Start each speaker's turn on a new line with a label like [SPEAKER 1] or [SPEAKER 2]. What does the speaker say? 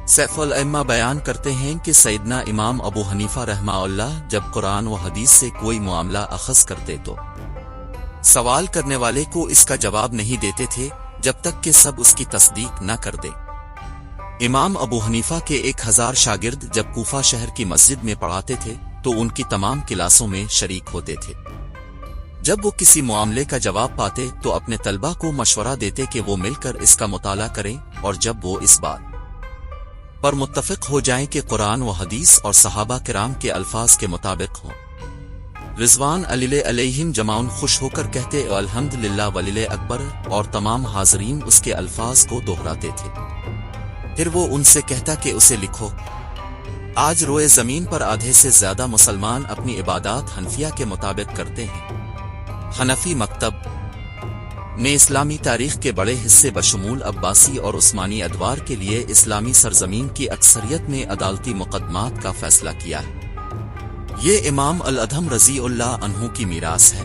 [SPEAKER 1] Safe الائمہ بیان کرتے ہیں کہ سیدنا امام ابو حنیفہ رحمہ اللہ جب قرآن و حدیث سے کوئی معاملہ اخذ کرتے تو سوال کرنے والے کو اس کا جواب نہیں دیتے تھے جب تک کہ سب اس کی تصدیق نہ کر دیں۔ امام ابو حنیفہ کے 1000 شاگرد جب کوفہ شہر کی مسجد میں پڑھاتے تھے تو ان کی تمام کلاسوں میں شریک ہوتے تھے۔ جب وہ کسی معاملے کا جواب پاتے تو اپنے طلبہ کو مشورہ دیتے کہ وہ مل کر اس کا مطالعہ کریں، اور جب وہ اس بات پر متفق ہو جائیں کہ قرآن و حدیث اور صحابہ کرام کے الفاظ کے مطابق ہوں، رضوان علیہم جماعن خوش ہو کر کہتے الحمدللہ ولیل اکبر، اور تمام حاضرین اس کے الفاظ کو دہراتے تھے۔ پھر وہ ان سے کہتا کہ اسے لکھو۔ آج روئے زمین پر آدھے سے زیادہ مسلمان اپنی عبادات حنفیہ کے مطابق کرتے ہیں۔ حنفی مکتب نے اسلامی تاریخ کے بڑے حصے بشمول عباسی اور عثمانی ادوار کے لیے اسلامی سرزمین کی اکثریت میں عدالتی مقدمات کا فیصلہ کیا ہے۔ یہ امام الادھم رضی اللہ عنہ کی میراث ہے۔